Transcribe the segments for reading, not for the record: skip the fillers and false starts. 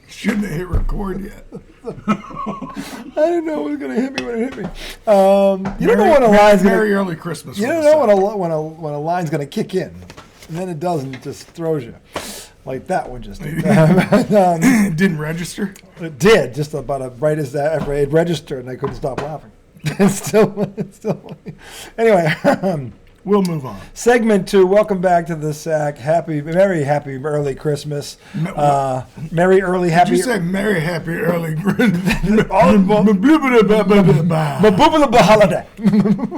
Shouldn't have hit record yet. I didn't know it was going to hit me when it hit me. You don't know when a line's going to... Merry early Christmas. You don't know when a line's going to kick in. And then it doesn't. It just throws you. Like that one just did. It didn't register? It did. Just about right as that it registered, and I couldn't stop laughing. It's still... Anyway... We'll move on. Segment 2. Welcome back to the Sack. Very happy early Christmas. Merry early happy. Did you say merry happy early Christmas? holiday.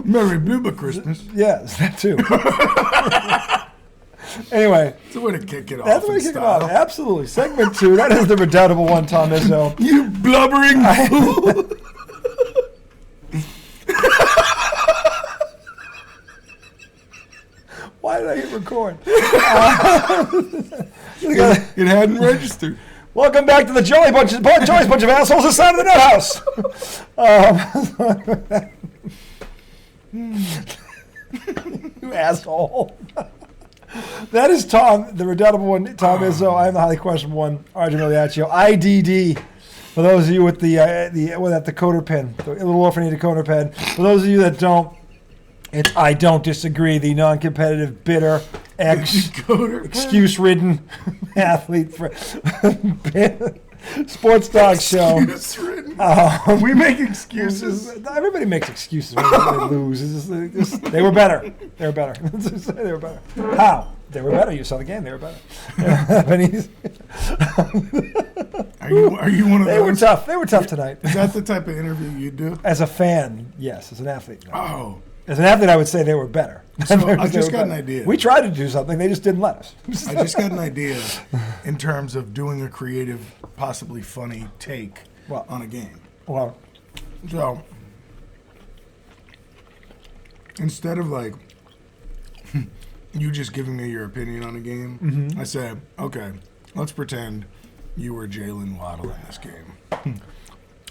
Merry bloober Christmas. Yes, that too. Anyway, that's the way to kick it off. That's the way to kick it off. Absolutely. Segment 2. That is the redoubtable one, Tom Izzo. You blubbering fool. Why did I hit record? It hadn't registered. Welcome back to the Jolly bunch of assholes inside of the nut house. You asshole. That is Tom, the redoubtable one, Tom Izzo. I am the highly questionable one, Arjun Miliaccio. IDD. For those of you with the decoder pin, the little orphan decoder pin. For those of you that don't, it's I don't disagree. The non-competitive, bitter, excuse-ridden athlete sports dog show. We make excuses. Everybody makes excuses when they lose. They were better. They were better. They were better. How? They were better. You saw the game. They were better. Are you one of those? They were tough. They were tough tonight. Is that the type of interview you do? As a fan, yes. As an athlete, no. Oh. As an athlete, I would say they were better. So I just got an idea. We tried to do something. They just didn't let us. I just got an idea in terms of doing a creative, possibly funny take on a game. Well, so instead of like you just giving me your opinion on a game, I said, okay, let's pretend you were Jalen Waddle in this game.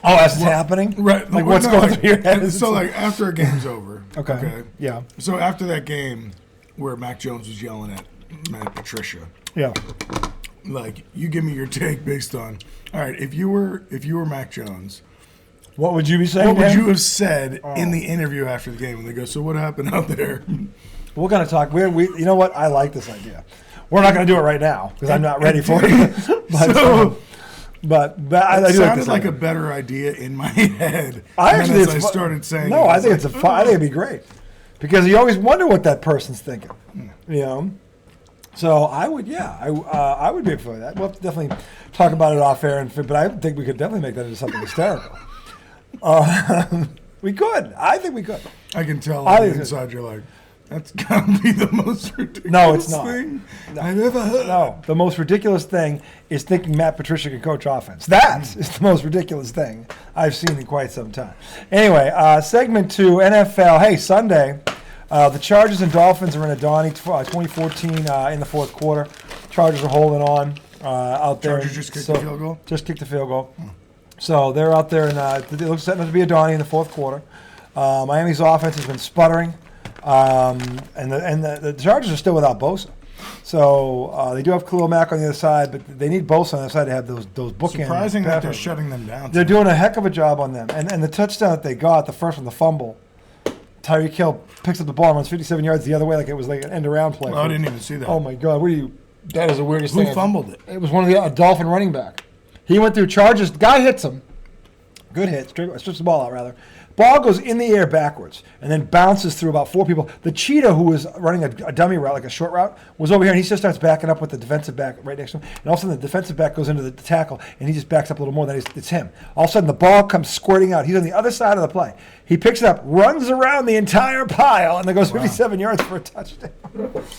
Oh, that's happening? Right. Like what's going through your head? So like after a game's over. Okay. Yeah. So after that game where Mac Jones was yelling at Matt Patricia. Yeah. Like you give me your take based on, all right, if you were Mac Jones, what would you be saying? What would you have said in the interview after the game? And they go, so what happened out there? We're going to talk. We you know what? I like this idea. We're not going to do it right now because I'm not ready for it. But I do sounded like a better idea in my head. I started saying, no, I think it's I think it'd be great because you always wonder what that person's thinking, you know. So I would, I would be for that. We'll have to definitely talk about it off air, but I think we could definitely make that into something hysterical. We could. I think we could. I can tell on the inside you're like, that's got to be the most ridiculous thing I've ever heard. No, the most ridiculous thing is thinking Matt Patricia can coach offense. That is the most ridiculous thing I've seen in quite some time. Anyway, segment 2, NFL. Hey, Sunday, the Chargers and Dolphins are in a Donnie 2014 in the fourth quarter. Chargers are holding on out there. Chargers just kicked the field goal? Just kicked the field goal. So they're out there, and it looks set to be a Donnie in the fourth quarter. Miami's offense has been sputtering. And the Chargers are still without Bosa. So they do have Khalil Mack on the other side, but they need Bosa on the other side to have those bookends. Surprising that they're shutting them down. They're doing a heck of a job on them. And the touchdown that they got, the first one, the fumble, Tyreek Hill picks up the ball and runs 57 yards the other way like it was like an end-around play. Oh, I didn't even see that. Oh, my God. That is the weirdest thing. Who fumbled it? It was one of a Dolphin running back. He went through Chargers. The guy hits him. Good hit. Strips the ball out, rather. Ball goes in the air backwards and then bounces through about 4 people. The cheetah, who was running a dummy route, like a short route, was over here, and he just starts backing up with the defensive back right next to him. And all of a sudden, the defensive back goes into the tackle, and he just backs up a little more. Then it's him. All of a sudden, the ball comes squirting out. He's on the other side of the play. He picks it up, runs around the entire pile, and then goes 57 yards for a touchdown.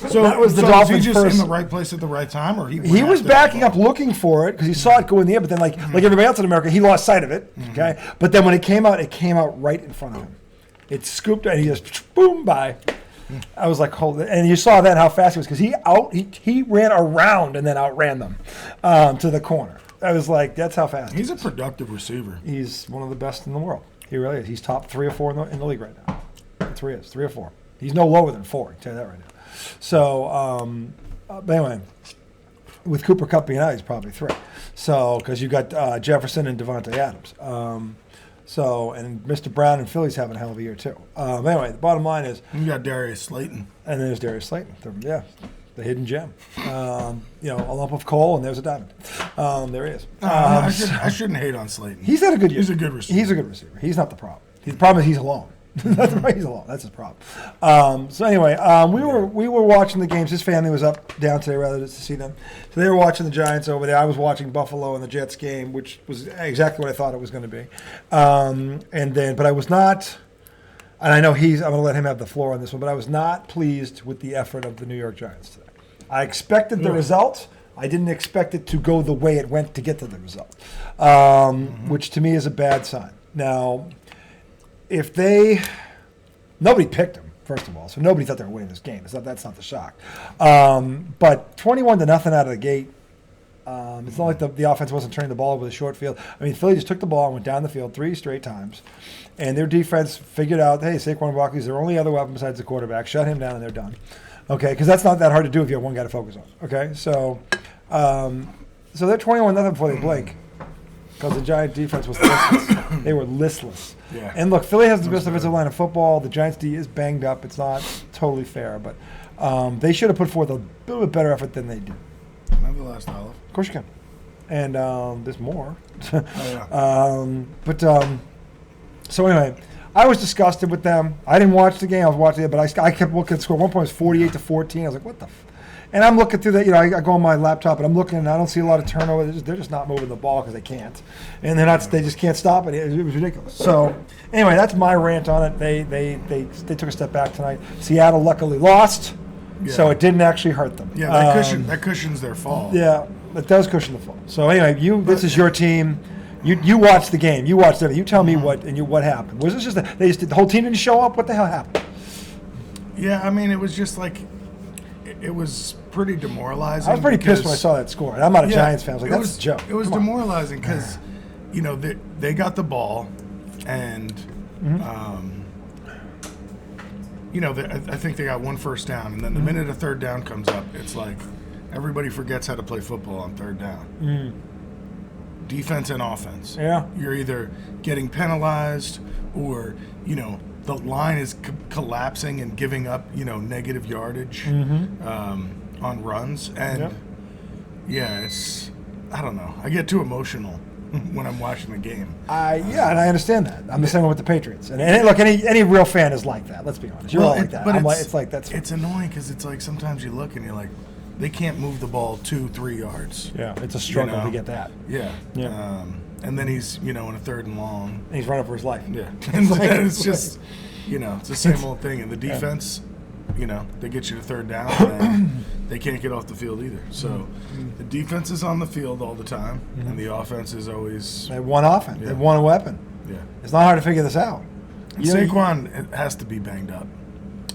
So that was the Dolphins' first. Was he just in the right place at the right time, or he was backing up looking for it because he saw it go in the air, but then like everybody else in America, he lost sight of it. Okay, but then when it came out right in front of him. It scooped and he just boom by. I was like, hold it. And you saw then how fast he was because he ran around and then outran them to the corner. I was like, that's how fast he's a productive receiver. He's one of the best in the world. He really is. He's top 3 or 4 in the league right now. 3 or 4. He's no lower than 4. I can tell you that right now. So But anyway, with Cooper Kupp being out, he's probably 3. So, because you got Jefferson and Devontae Adams. And Mr. Brown and Philly's having a hell of a year, too. Anyway, the bottom line is... You got Darius Slayton. And then there's Darius Slayton. The hidden gem. A lump of coal, and there's a diamond. There he is. I shouldn't hate on Slayton. He's had a good year. He's a good receiver. He's a good receiver. He's not the problem. The problem is he's alone. That's right. He's alone. That's his problem. We were watching the games. His family was down today rather to see them. So they were watching the Giants over there. I was watching Buffalo and the Jets game, which was exactly what I thought it was going to be. But I was not. And I know I'm going to let him have the floor on this one, but I was not pleased with the effort of the New York Giants today. I expected the result. I didn't expect it to go the way it went to get to the result, which to me is a bad sign. Now, nobody picked them, first of all, so nobody thought they were winning this game. That's not the shock. But 21-0 out of the gate. It's not like the offense wasn't turning the ball over the short field. I mean, Philly just took the ball and went down the field 3 straight times. And their defense figured out, hey, Saquon Barkley's their only other weapon besides the quarterback. Shut him down and they're done. Okay, because that's not that hard to do if you have one guy to focus on. Okay, so they're 21-0 before they blink because the Giant defense was listless. They were listless. Yeah. And look, Philly has the best offensive line of football. The Giants D is banged up. It's not totally fair, but they should have put forth a little bit better effort than they did. Can I have the last olive? Of course you can. And there's more. So anyway, I was disgusted with them. I didn't watch the game. I was watching it, but I kept looking at the score. One point was 48-14. I was like, what the And I'm looking through that. I go on my laptop, and I'm looking, and I don't see a lot of turnover. They're just not moving the ball because they can't. And they just can't stop it. It was ridiculous. So anyway, that's my rant on it. They took a step back tonight. Seattle luckily lost, so it didn't actually hurt them. Yeah, that cushions their fall. Yeah, it does cushion the fall. So anyway, this is your team. You watched the game. You watched everything. You tell me what happened. Was this just the whole team didn't show up? What the hell happened? Yeah, I mean, it was just like it was pretty demoralizing. I was pretty pissed when I saw that score. And I'm not a Giants fan. I was like, that's a joke. It was demoralizing because they got the ball, and I think they got one first down, and then the minute a third down comes up, it's like everybody forgets how to play football on third down. Defense and offense. Yeah. You're either getting penalized or, the line is collapsing and giving up, negative yardage on runs. And, it's, I don't know. I get too emotional when I'm watching the game. And I understand that. I'm the same way with the Patriots. And look, any real fan is like that. Let's be honest. You're all like that. But it's annoying because it's like sometimes you look and you're like, they can't move the ball 2-3 yards. Yeah, it's a struggle to get that. Yeah. And then he's, in a third and long. And he's running for his life. Yeah. And it's just, it's the same old thing. And the defense, they get you to third down and they can't get off the field either. So the defense is on the field all the time, and the offense is always. They have one offense. They have one weapon. Yeah. It's not hard to figure this out. Saquon has to be banged up.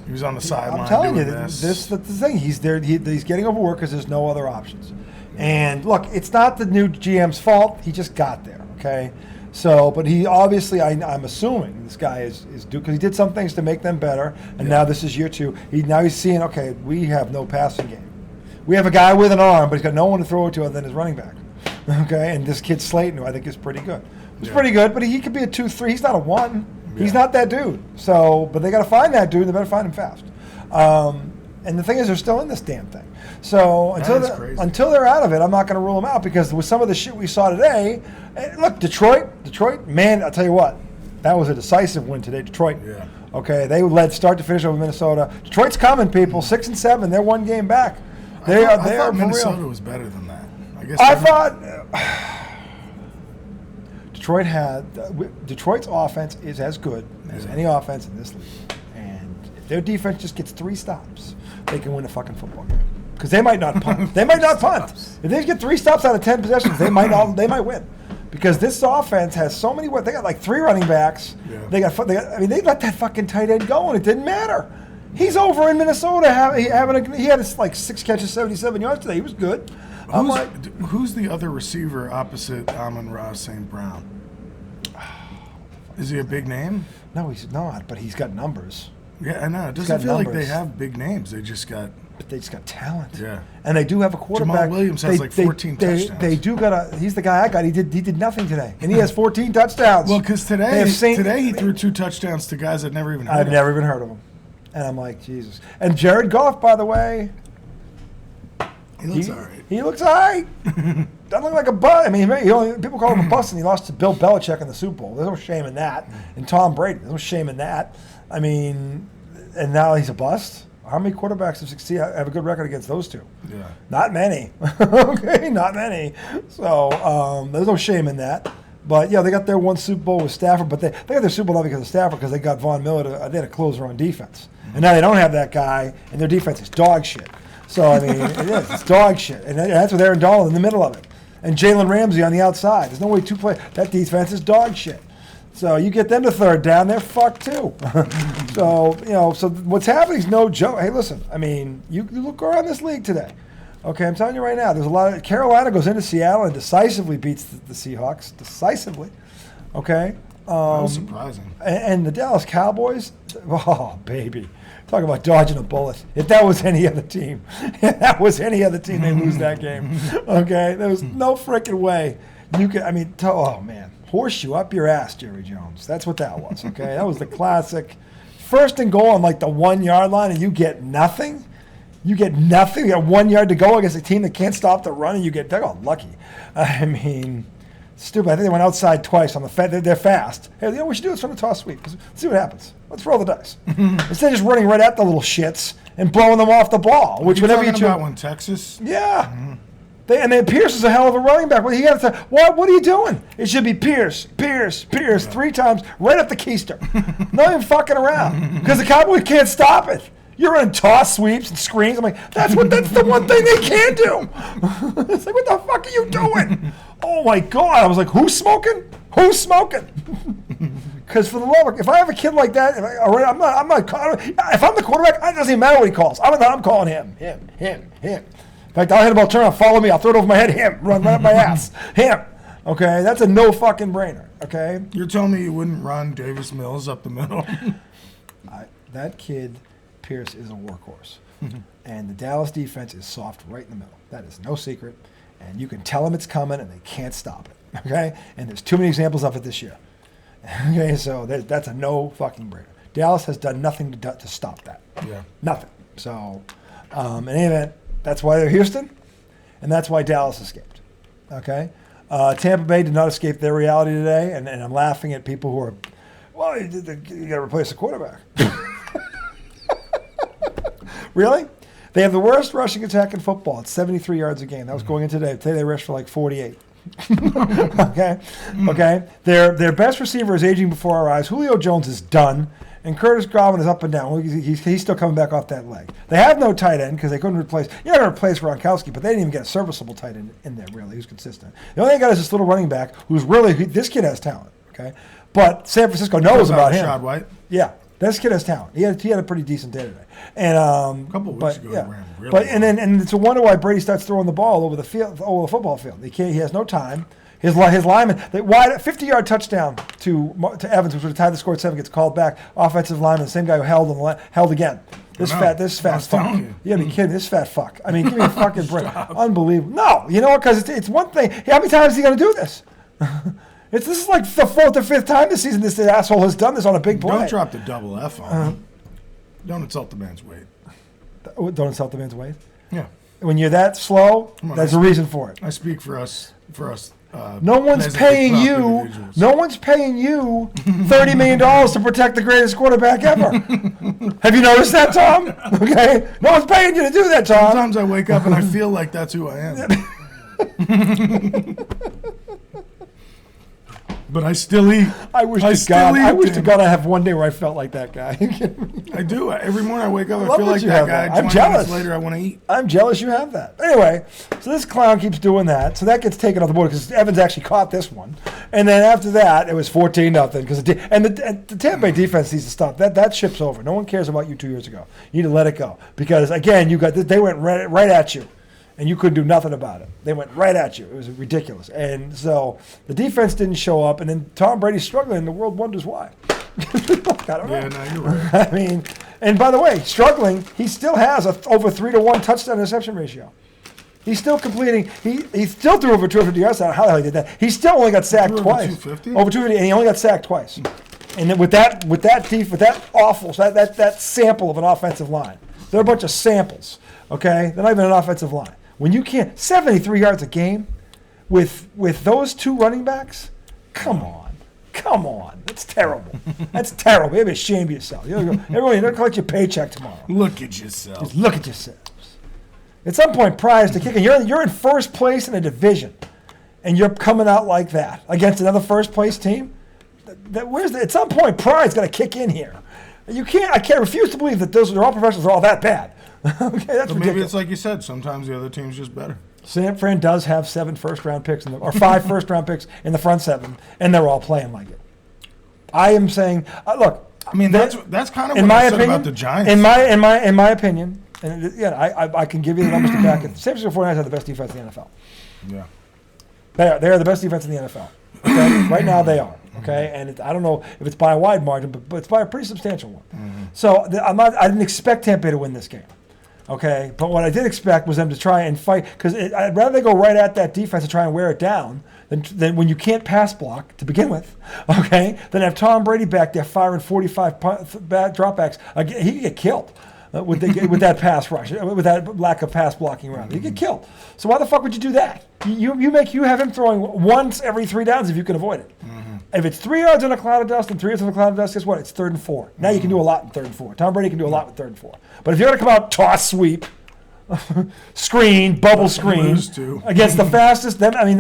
He was on the sideline. I'm telling you, this is the thing. He's there. He's getting overworked because there's no other options. And look, it's not the new GM's fault. He just got there. Okay, so but he obviously, I'm assuming this guy is due because he did some things to make them better, and now this is year 2. He's seeing, okay, we have no passing game. We have a guy with an arm, but he's got no one to throw it to other than his running back. Okay, and this kid Slayton, who I think is pretty good. He's pretty good, but he could be a 2-3. He's not a 1. He's not that dude. So, but they got to find that dude. They better find him fast. And the thing is, they're still in this damn thing. So until they're out of it, I'm not going to rule them out because with some of the shit we saw today, look, Detroit, man, I'll tell you what, that was a decisive win today. Detroit. Yeah. Okay, they led start to finish over Minnesota. Detroit's coming, people. 6-7. They're 1 game back. They are Minnesota was better than that. I thought. Detroit's offense is as good as any offense in this league, and if their defense just gets 3 stops, they can win a fucking football game. Because they might not punt. If they get 3 stops out of 10 possessions, they might win. Because this offense has so many. They got like 3 running backs. Yeah. They let that fucking tight end go, and it didn't matter. He's over in Minnesota. He had like 6 catches, 77 yards today. He was good. Who's the other receiver opposite Amon-Ra St. Brown? Is he a big name? No, he's not, but he's got numbers. Yeah, I know. It doesn't feel like they have big names. They just got talent. Yeah. And they do have a quarterback. Jamal Williams has 14 touchdowns. They do got he's the guy I got. He did nothing today. And he has 14 touchdowns. Well, because today he threw 2 touchdowns to guys I've never even heard of. I've never even heard of him. And I'm like, Jesus. And Jared Goff, by the way. He looks all right. He looks all right. Doesn't look like a bust. I mean, people call him a bust, and he lost to Bill Belichick in the Super Bowl. There's no shame in that. And Tom Brady. There's no shame in that. I mean, and now he's a bust? How many quarterbacks have a good record against those two? Yeah. Not many. Okay, not many. So there's no shame in that. But, yeah, they got their one Super Bowl with Stafford, but they got their Super Bowl not because of Stafford, because they got Von Miller. They had to close their own defense. And now they don't have that guy, and their defense is dog shit. So, I mean, it is. It's dog shit. And that's with Aaron Donald in the middle of it. And Jalen Ramsey on the outside. There's no way to play. That defense is dog shit. So you get them to third down, they're fucked too. So what's happening is no joke. Hey, listen, I mean, you look around this league today. Okay, I'm telling you right now, there's a lot of Carolina goes into Seattle and decisively beats the Seahawks. Decisively. Okay? That was surprising. And the Dallas Cowboys, oh, baby. Talk about dodging a bullet. If that was any other team, they lose that game. Okay? There was no freaking way. Oh, man. Horseshoe up your ass, Jerry Jones. That's what that was, okay? That was the classic. First and goal on like the 1 yard line, and you get nothing. You got 1 yard to go against a team that can't stop the run, and they got lucky. I mean, stupid. I think they went outside twice on the they're fast. Hey, we should do this from the toss sweep. Let's see what happens. Let's roll the dice. Instead of just running right at the little shits and blowing them off the ball. Which whenever you about one, Texas? Yeah. Mm-hmm. And then Pierce is a hell of a running back. Well, he got to what are you doing? It should be Pierce, 3 times right up the keister. Not even fucking around. Because the Cowboys can't stop it. You're running toss sweeps and screens. I'm like, that's the one thing they can do. It's like, what the fuck are you doing? Oh my God. I was like, who's smoking? Because for the love of, if I have a kid like that, if I'm the quarterback, it doesn't even matter what he calls. I'm calling him. In fact, I'll hit him, I'll turn around, follow me, I'll throw it over my head, him, run right up my ass, him. Okay, that's a no fucking brainer, okay? You're telling me you wouldn't run Davis Mills up the middle? That kid, Pierce, is a workhorse. And the Dallas defense is soft right in the middle. That is no secret. And you can tell them it's coming, and they can't stop it, okay? And there's too many examples of it this year. Okay, so that's a no fucking brainer. Dallas has done nothing to stop that. Yeah. Nothing. So, in any event, that's why they're Houston, and that's why Dallas escaped. Okay? Tampa Bay did not escape their reality today, and I'm laughing at people who are, well, you got to replace the quarterback. Really? They have the worst rushing attack in football. It's 73 yards a game. That was going in today. Today they rushed for like 48. Okay? Their best receiver is aging before our eyes. Julio Jones is done. And Curtis Godwin is up and down. He's still coming back off that leg. They have no tight end because they couldn't replace. You're not going to replace Gronkowski, but they didn't even get a serviceable tight end in there, really. Who's consistent. The only thing they got is this little running back who's really, this kid has talent, okay? But San Francisco knows about him. Rashad White? Yeah. This kid has talent. He had a pretty decent day today. And a couple of weeks ago, yeah. he ran really well. And it's a wonder why Brady starts throwing the ball over the field, over the football field. He has no time. His lineman, 50-yard touchdown to Evans, which would have tied the score at 7, gets called back. Offensive lineman, the same guy who held again. This fat fuck. You gotta be kidding me. This fat fuck. I mean, give me a fucking break. Unbelievable. No, you know what? Because it's one thing. How many times is he gonna do this? This is like the 4th or 5th time this season this asshole has done this on a big play. Don't drop the double F on him. Don't insult the man's weight. Don't insult the man's weight? Yeah. When you're that slow, there's a reason for it. I speak for us. No one's paying you. No one's paying you $30 million to protect the greatest quarterback ever. Have you noticed that, Tom? Okay, no one's paying you to do that, Tom. Sometimes I wake up and I feel like that's who I am. But I still eat. I wish to God I have one day where I felt like that guy. I do. Every morning I wake up, I feel like that guy. I'm jealous. Later, I want to eat. I'm jealous you have that. Anyway, so this clown keeps doing that. So that gets taken off the board because Evans actually caught this one. And then after that, it was 14-0. And the Tampa Bay defense needs to stop. That ship's over. No one cares about you 2 years ago. You need to let it go. Because, again, they went right at you. And you couldn't do nothing about it. They went right at you. It was ridiculous. And so the defense didn't show up. And then Tom Brady's struggling, and the world wonders why. I don't know. Yeah, no, you're right. I mean, and by the way, struggling, he still has over 3-to-1 touchdown interception ratio. He's still completing. He still threw over 250 yards. I don't know how the hell he did that. He still only got sacked twice. Over 250, and he only got sacked twice. And then with that sample of an offensive line, they're a bunch of samples. Okay, they're not even an offensive line. When you can't 73 yards a game with those two running backs, come on, that's terrible. That's terrible. You have to shame yourself. Everyone, you're gonna collect your paycheck tomorrow. Look at yourself. Just look at yourselves. At some point, pride is to kick in. You're in first place in a division, and you're coming out like that against another first place team. At some point, pride's got to kick in here. You can't. I can't refuse to believe that those are all professionals are all that bad. Okay, that's ridiculous. Maybe it's like you said. Sometimes the other team's just better. San Fran does have 7 first-round picks or 5 first-round picks in the front 7, and they're all playing like it. I am saying, look. I mean, that's kind of in what my I said opinion, about the Giants. In my opinion, and I can give you the numbers to back it. San Francisco 49ers have the best defense in the NFL. Yeah, they are the best defense in the NFL. Okay? Right now they are. Okay, and I don't know if it's by a wide margin, but it's by a pretty substantial one. Mm-hmm. So I didn't expect Tampa Bay to win this game. Okay, but what I did expect was them to try and fight, because I'd rather they go right at that defense and try and wear it down than when you can't pass block to begin with. Okay, then have Tom Brady back there firing 45 dropbacks. He could get killed with that pass rush, with that lack of pass blocking around. He could get killed. So why the fuck would you do that? You have him throwing once every 3 downs if you can avoid it. Mm-hmm. If it's 3 yards in a cloud of dust and 3 yards in a cloud of dust, guess what? It's 3rd and 4. Now you can do a lot in 3rd and 4. Tom Brady can do a lot with 3rd and 4. But if you're going to come out, toss, sweep, screen, bubble screen against the fastest, them in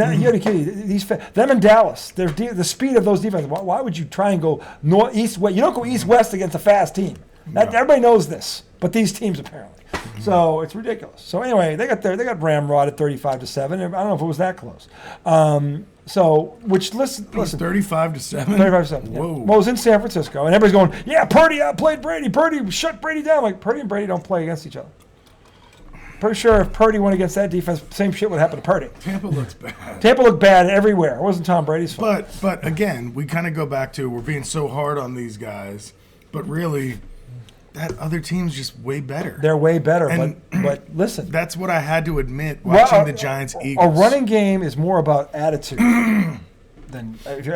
Dallas, the speed of those defenses. Why would you try and go north, east, west? You don't go east, west against a fast team. Everybody knows this, but these teams apparently. Mm-hmm. So it's ridiculous. So anyway, they got ramrodded 35-7. I don't know if it was that close. Listen, 35-7. 35-7. Whoa. Yeah. Well, it was in San Francisco, and everybody's going, "Yeah, Purdy outplayed Brady. Purdy shut Brady down." Like Purdy and Brady don't play against each other. Pretty sure if Purdy went against that defense, same shit would happen to Purdy. Tampa looks bad. Tampa looked bad everywhere. It wasn't Tom Brady's fault. But again, we kind of go back to we're being so hard on these guys, but really, that other team's just way better. They're way better, but listen. That's what I had to admit watching the Giants Eagles. A running game is more about attitude than if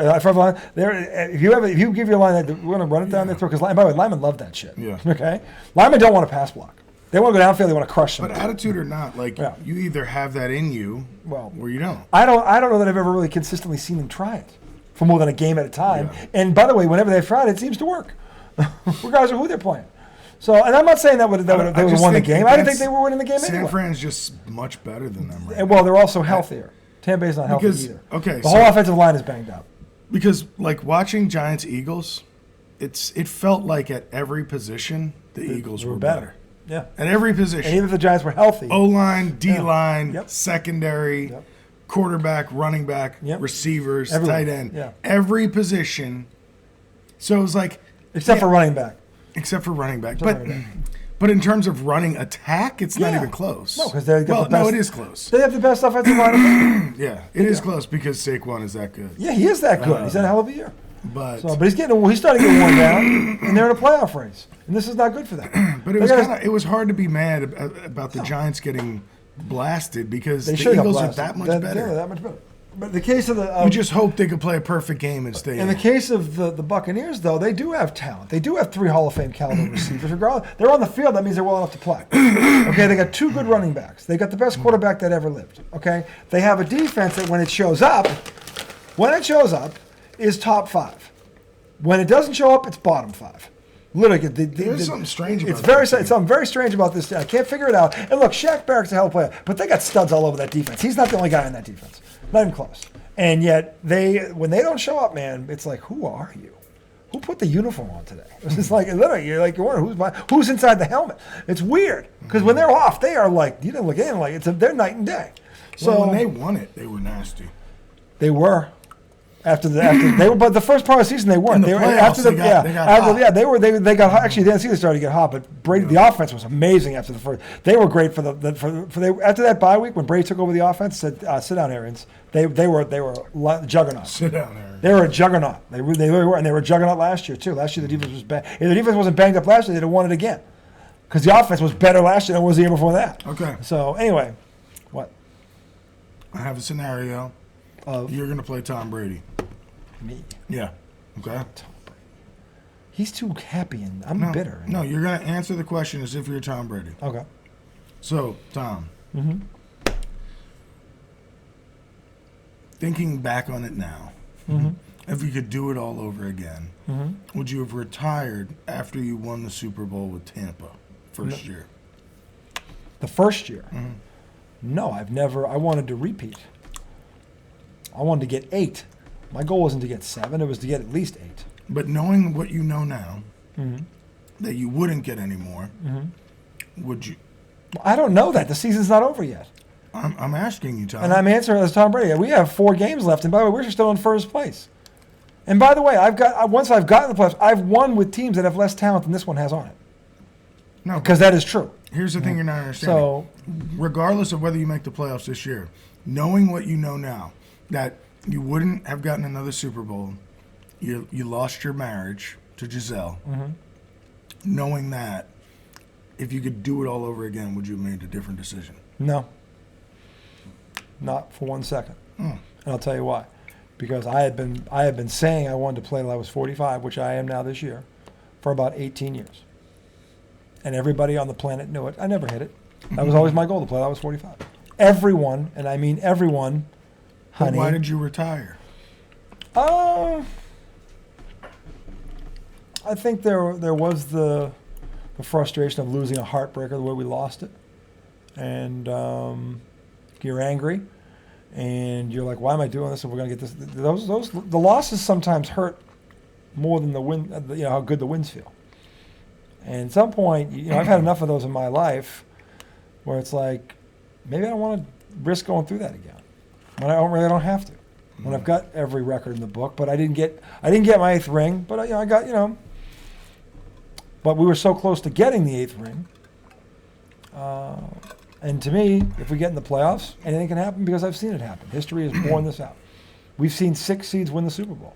you give your line that we're going to run it down their throat, because by the way, linemen love that shit. Yeah. Okay, linemen don't want to pass block. They want to go downfield. They want to crush them. But attitude or not, you either have that in you, or you don't. I don't know that I've ever really consistently seen them try it for more than a game at a time. Yeah. And by the way, whenever they've tried it, it seems to work, regardless of who they're playing. So, and I'm not saying they would have won the game. I didn't think they were winning the game anyway. San Fran's just much better than them right now. Well, they're also healthier. Tampa Bay's not healthy either. Okay, the whole offensive line is banged up. Because watching Giants Eagles, it felt like at every position the Eagles were better. Yeah. At every position. And even if the Giants were healthy. O-line, D-line, secondary, quarterback, running back, receivers, tight end. Yeah. Every position. So it was like... Except for running back. Except for running back. But in terms of running attack, it's not even close. No, because they got the best. No, it is close. They have the best offensive line. Yeah, it is close because Saquon is that good. Yeah, he is that good. He's had a hell of a year. But he's starting to get worn down, and they're in a playoff race, and this is not good for them. But it was hard to be mad about the Giants getting blasted because the Eagles are that much better. That much better. But the case of we just hope they could play a perfect game and stay. In the case of the Buccaneers, though, they do have talent. They do have 3 Hall of Fame caliber receivers. Regardless, they're on the field. That means they're well enough to play. Okay, they got 2 good running backs. They got the best quarterback that ever lived. Okay, they have a defense that when it shows up, is top 5. When it doesn't show up, it's bottom 5. Literally, there's something strange about it. It's something very strange about this. I can't figure it out. And look, Shaq Barrett's a hell of a player, but they got studs all over that defense. He's not the only guy in that defense. Not even close. And yet, when they don't show up, man, it's like, who are you? Who put the uniform on today? It's just like, literally, you're wondering who's inside the helmet. It's weird because when they're off, they are like, you didn't look at them like they're night and day. So when they won it, they were nasty. They were. After they were, but the first part of the season they weren't. In the They were playoffs, they got hot. They got hot. Actually, the season started to get hot, but Brady, the offense was amazing after the first. They were great for after that bye week when Brady took over the offense. Said, "Sit down, Arians." They were juggernauts. Sit down, Arians. They were a juggernaut. They really were, and they were a juggernaut last year too. Last year the defense was bad. If the defense wasn't banged up last year, they'd have won it again, because the offense was better last year than it was the year before that. Okay. So anyway, what? I have a scenario. You're going to play Tom Brady. Me? Yeah. Okay. Tom Brady. He's too happy, and I'm bitter. No, you're going to answer the question as if you're Tom Brady. Okay. So, Tom. Mm-hmm. Thinking back on it now, Mm-hmm. if you could do it all over again, Mm-hmm. would you have retired after you won the Super Bowl with Tampa first year? The first year? Mm-hmm. No, I've never. I wanted to repeat. I wanted to get 8. My goal wasn't to get 7. It was to get at least 8. But knowing what you know now, Mm-hmm. that you wouldn't get anymore, Mm-hmm. would you? I don't know that. The season's not over yet. I'm asking you, Tom. And I'm answering as Tom Brady. We have 4 games left, and by the way, we're still in first place. And by the way, once I've gotten the playoffs, I've won with teams that have less talent than this one has on it. No, Because that is true. here's the thing you're not understanding. So, Regardless of whether you make the playoffs this year, knowing what you know now, that you wouldn't have gotten another Super Bowl, you lost your marriage to Giselle, knowing that, if you could do it all over again, would you have made a different decision? no. Not for 1 second. Hmm. And I'll tell you why. Because I had been saying I wanted to play till I was 45, which I am now this year, for about 18 years. And everybody on the planet knew it. I never hit it. That was always my goal, to play till I was 45. Everyone, and I mean everyone, But honey. why did you retire? I think there was the frustration of losing a heartbreaker the way we lost it. And you're angry. And you're like, why am I doing this if we're going to get this? The losses sometimes hurt more than the win. How good the wins feel. And at some point, I've had enough of those in my life, where it's like, maybe I don't want to risk going through that again. When I don't have to. When I've got every record in the book, but I didn't get my 8th ring. But I got. But we were so close to getting the 8th ring. And to me, if we get in the playoffs, anything can happen, because I've seen it happen. History has borne this out. We've seen 6 seeds win the Super Bowl.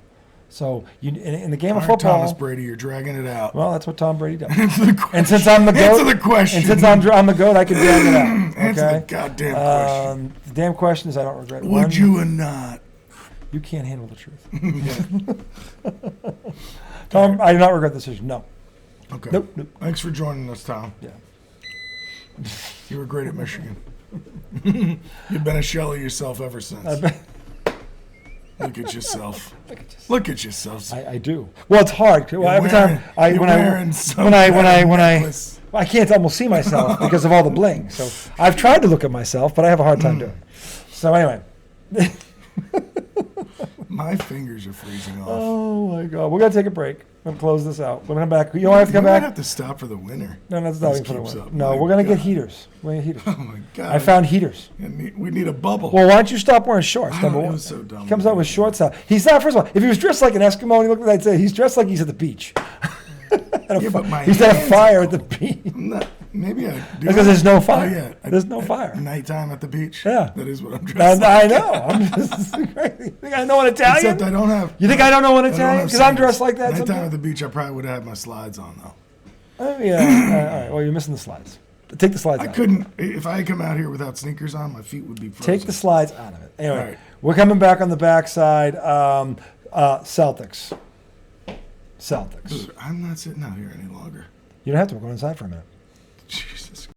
So in the game of football, Thomas Brady, you're dragging it out. Well, that's what Tom Brady does. Answer the question. And since I'm the goat, Answer the question. And since I'm the goat, I can drag it out. Okay? Answer the goddamn question. The damn question is, I don't regret it. Would you or not? You can't handle the truth. Tom, I do not regret the decision. No. Okay. Nope. Thanks for joining us, Tom. Yeah. You were great at Michigan. You've been a shell of yourself ever since. Look at yourself. Look at yourself. I do. Well, it's hard. Every time I can't almost see myself because of all the bling. So I've tried to look at myself, but I have a hard time doing it. So anyway. My fingers are freezing off. Oh my God. We're gonna take a break. We're gonna close this out. We're gonna come back. You don't have to come back. I have to stop for the winter. No, that's not for the keeps winter. up. No, My we're gonna get God. heaters. We're gonna get heaters. Oh my God. I found heaters. We need a bubble. Well, why don't you stop wearing shorts? I Number know, it one. was so dumb. He comes out with shorts out. He's not. First of all, if he was dressed like an Eskimo, and he looked like, I'd say he's dressed like he's at the beach. He's at a fire at the beach. Maybe I do. Because there's no fire. Oh, yeah. There's no fire. Nighttime at the beach. Yeah. That is what I'm dressed I like. know. I'm just crazy. You think I know an Italian? Except I don't have. You think I don't know an I don't Italian? have Because I'm sandals. dressed like that Nighttime sometimes. at the beach, I probably would have had my slides on though. Oh yeah. All right. Well, you're missing the slides. Take the slides I out. couldn't. If I had come out here without sneakers on, my feet would be frozen. Take the slides out of it. Anyway, All right. we're coming back on the backside. Celtics. Dude, I'm not sitting out here any longer. You don't have to. We're going inside for a minute. Jesus